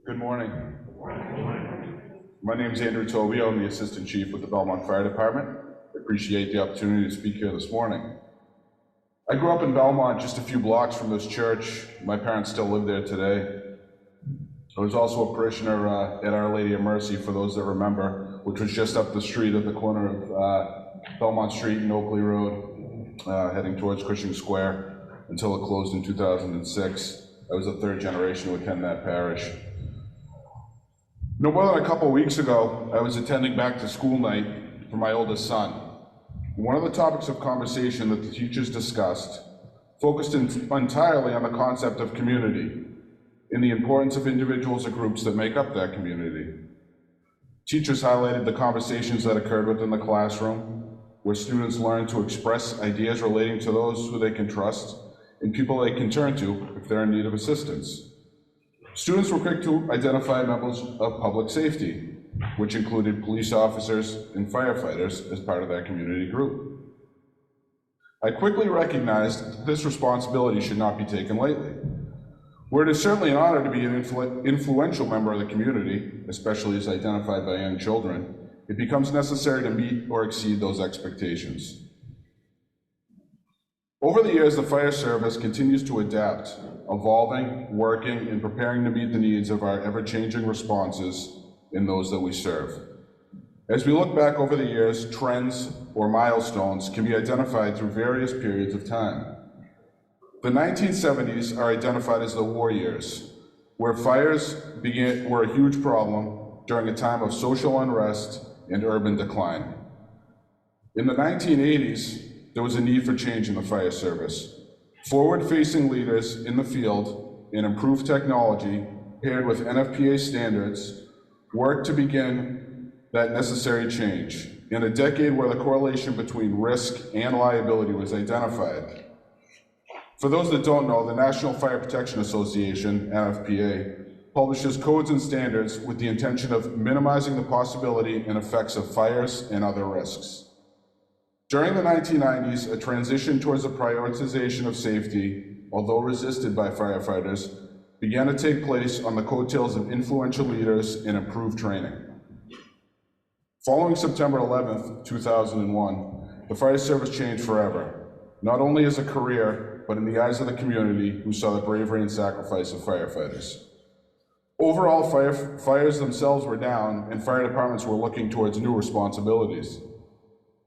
Good morning. My name is Andrew Tobio. I'm the Assistant Chief with the Belmont Fire Department. I appreciate the opportunity to speak here this morning. I grew up in Belmont, just a few blocks from this church. My parents still live there today. I was also a parishioner at Our Lady of Mercy, for those that remember, which was just up the street at the corner of Belmont Street and Oakley Road, heading towards Cushing Square until it closed in 2006. I was the third generation to attend that parish. No more than a couple weeks ago, I was attending back to school night for my oldest son. One of the topics of conversation that the teachers discussed focused entirely on the concept of community and the importance of individuals or groups that make up that community. Teachers highlighted the conversations that occurred within the classroom, where students learned to express ideas relating to those who they can trust and people they can turn to if they're in need of assistance. Students were quick to identify members of public safety, which included police officers and firefighters as part of that community group. I quickly recognized that this responsibility should not be taken lightly. Where it is certainly an honor to be an influential member of the community, especially as identified by young children, it becomes necessary to meet or exceed those expectations. Over the years, the fire service continues to adapt, evolving, working, and preparing to meet the needs of our ever-changing responses and those that we serve. As we look back over the years, trends or milestones can be identified through various periods of time. The 1970s are identified as the war years, where fires were a huge problem during a time of social unrest and urban decline. In the 1980s, there was a need for change in the fire service. Forward-facing leaders in the field and improved technology, paired with NFPA standards, worked to begin that necessary change in a decade where the correlation between risk and liability was identified. For those that don't know, the National Fire Protection Association, NFPA, publishes codes and standards with the intention of minimizing the possibility and effects of fires and other risks. During the 1990s, a transition towards the prioritization of safety, although resisted by firefighters, began to take place on the coattails of influential leaders and improved training. Following September 11th, 2001, the fire service changed forever, not only as a career, but in the eyes of the community who saw the bravery and sacrifice of firefighters. Overall, fires themselves were down, and fire departments were looking towards new responsibilities.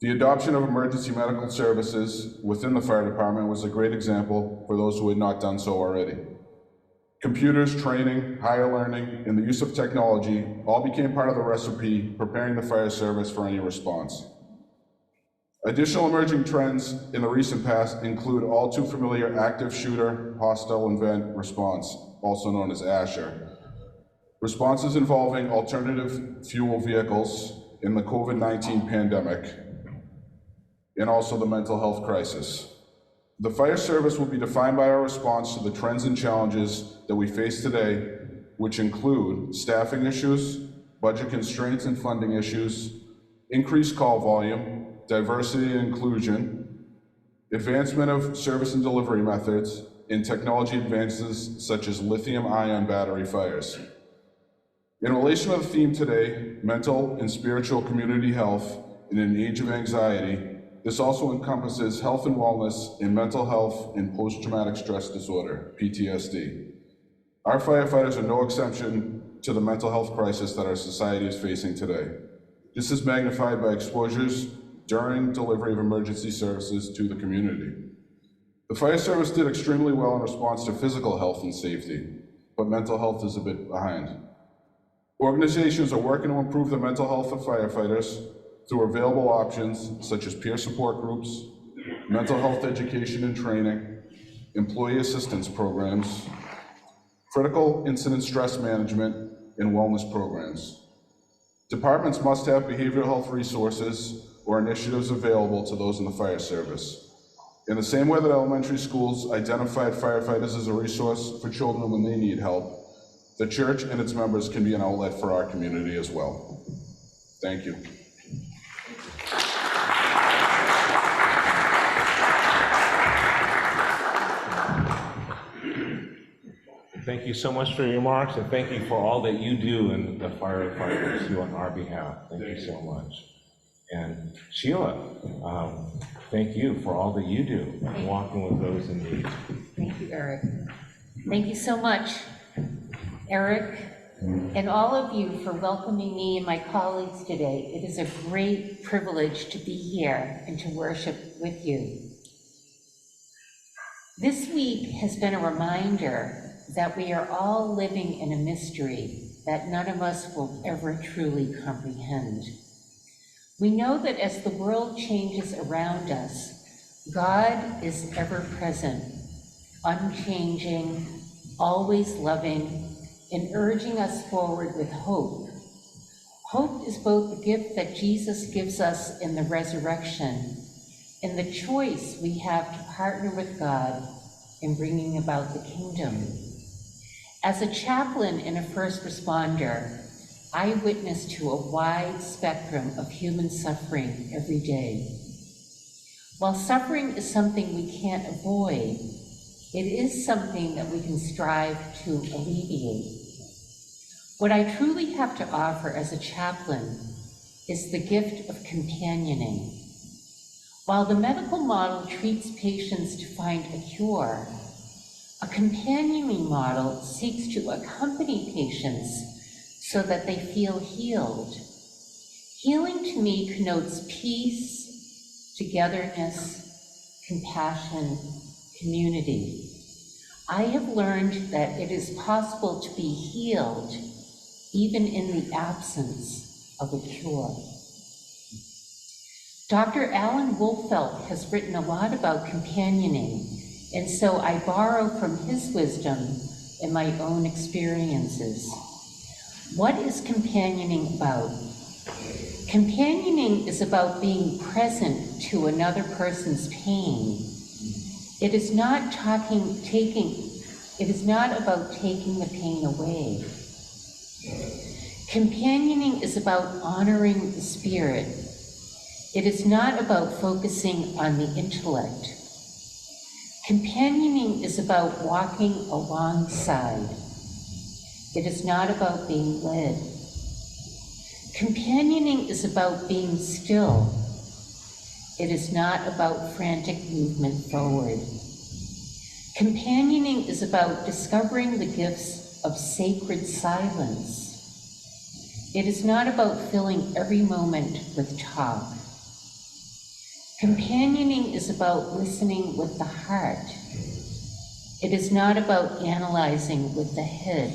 The adoption of emergency medical services within the fire department was a great example for those who had not done so already. Computers, training, higher learning, and the use of technology all became part of the recipe preparing the fire service for any response. Additional emerging trends in the recent past include all too familiar active shooter hostile event response, also known as ASHER. Responses involving alternative fuel vehicles in the COVID-19 pandemic, and also the mental health crisis. The fire service will be defined by our response to the trends and challenges that we face today, which include staffing issues, budget constraints and funding issues, increased call volume, diversity and inclusion, advancement of service and delivery methods, and technology advances such as lithium-ion battery fires. In relation to the theme today, mental and spiritual community health in an age of anxiety, this also encompasses health and wellness in mental health and post-traumatic stress disorder, PTSD. Our firefighters are no exception to the mental health crisis that our society is facing today. This is magnified by exposures during delivery of emergency services to the community. The fire service did extremely well in response to physical health and safety, but mental health is a bit behind. Organizations are working to improve the mental health of firefighters through available options such as peer support groups, mental health education and training, employee assistance programs, critical incident stress management, and wellness programs. Departments must have behavioral health resources or initiatives available to those in the fire service. In the same way that elementary schools identified firefighters as a resource for children when they need help, the church and its members can be an outlet for our community as well. Thank you. Thank you so much for your remarks, and thank you for all that you do and the firefighters do on our behalf. Thank you so much. And Sheila, thank you for all that you do, walking with those in need. Thank you, Eric. Thank you so much, Eric, and all of you for welcoming me and my colleagues today. It is a great privilege to be here and to worship with you. This week has been a reminder that we are all living in a mystery that none of us will ever truly comprehend. We know that as the world changes around us, God is ever present, unchanging, always loving, and urging us forward with hope. Hope is both the gift that Jesus gives us in the resurrection and the choice we have to partner with God in bringing about the kingdom. As a chaplain and a first responder, I witness to a wide spectrum of human suffering every day. While suffering is something we can't avoid, it is something that we can strive to alleviate. What I truly have to offer as a chaplain is the gift of companioning. While the medical model treats patients to find a cure, a companioning model seeks to accompany patients so that they feel healed. Healing to me connotes peace, togetherness, compassion, community. I have learned that it is possible to be healed even in the absence of a cure. Dr. Alan Wolfelt has written a lot about companioning, and so I borrow from his wisdom in my own experiences. What is companioning about? Companioning is about being present to another person's pain. It is not about taking the pain away. Companioning is about honoring the spirit. It is not about focusing on the intellect. Companioning is about walking alongside. It is not about being led. Companioning is about being still. It is not about frantic movement forward. Companioning is about discovering the gifts of sacred silence. It is not about filling every moment with talk. Companioning is about listening with the heart. It is not about analyzing with the head.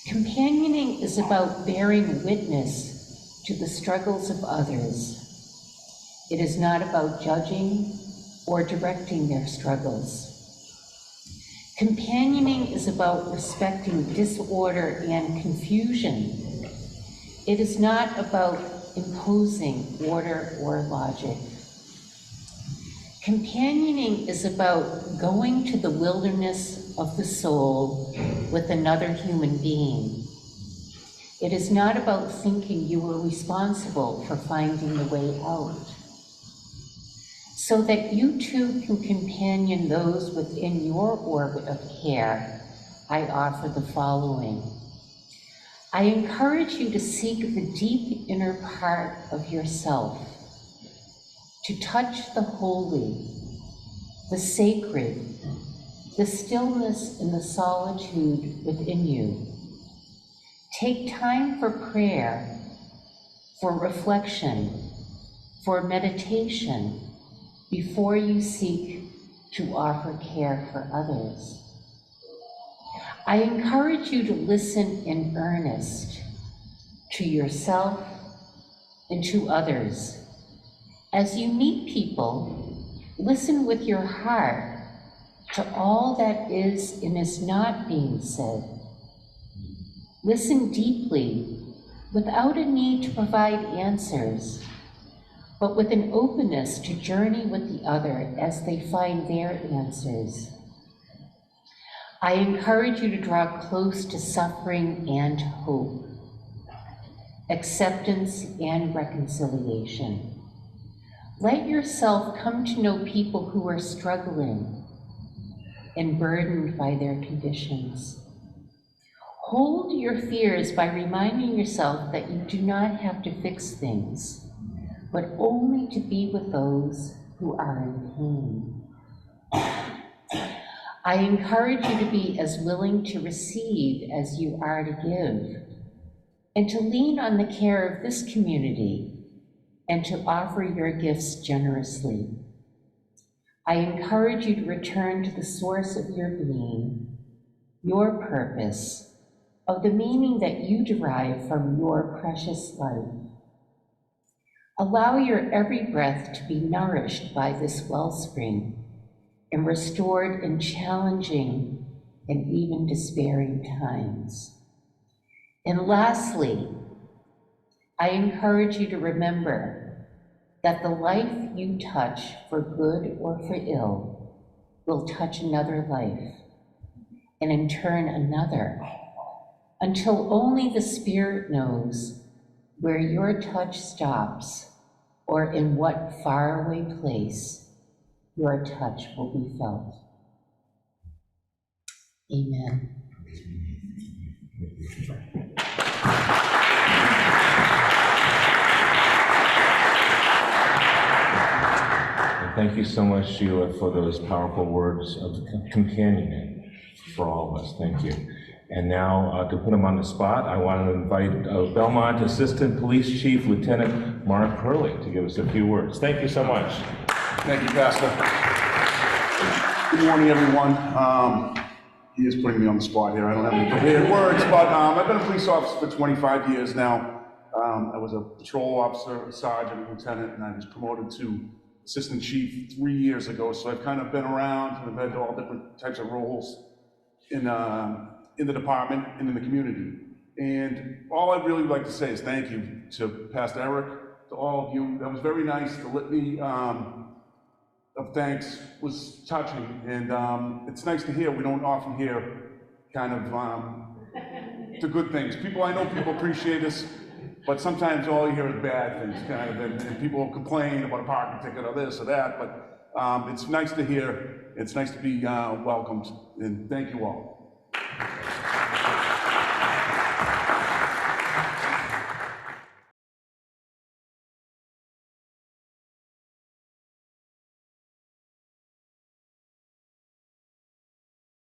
Companioning is about bearing witness to the struggles of others. It is not about judging or directing their struggles. Companioning is about respecting disorder and confusion. It is not about imposing order or logic. Companioning is about going to the wilderness of the soul with another human being. It is not about thinking you are responsible for finding the way out. So that you too can companion those within your orbit of care, I offer the following. I encourage you to seek the deep inner part of yourself, to touch the holy, the sacred, the stillness and the solitude within you. Take time for prayer, for reflection, for meditation, before you seek to offer care for others. I encourage you to listen in earnest to yourself and to others. As you meet people, listen with your heart to all that is and is not being said. Listen deeply without a need to provide answers, but with an openness to journey with the other as they find their answers. I encourage you to draw close to suffering and hope, acceptance and reconciliation. Let yourself come to know people who are struggling and burdened by their conditions. Hold your fears by reminding yourself that you do not have to fix things, but only to be with those who are in pain. I encourage you to be as willing to receive as you are to give, and to lean on the care of this community, and to offer your gifts generously. I encourage you to return to the source of your being, your purpose, of the meaning that you derive from your precious life. Allow your every breath to be nourished by this wellspring and restored in challenging and even despairing times. And lastly, I encourage you to remember that the life you touch for good or for ill will touch another life, and in turn another, until only the Spirit knows where your touch stops or in what faraway place your touch will be felt. Amen. And thank you so much, Sheila, for those powerful words of companioning for all of us. Thank you. And now, to put him on the spot, I want to invite Belmont Assistant Police Chief Lieutenant Mark Hurley to give us a few words. Thank you so much. Thank you, Pastor. Good morning, everyone. He is putting me on the spot here. I don't have any prepared words, but I've been a police officer for 25 years now. I was a patrol officer, a sergeant, a lieutenant, and I was promoted to assistant chief 3 years ago. So I've kind of been around and I've had all different types of roles in the department and in the community. And all I'd really like to say is thank you to Pastor Eric, to all of you. That was very nice. The litany of thanks was touching, and it's nice to hear. We don't often hear kind of the good things. I know people appreciate us, but sometimes all you hear is bad things, kind of, and people complain about a parking ticket or this or that, but it's nice to hear. It's nice to be welcomed, and thank you all.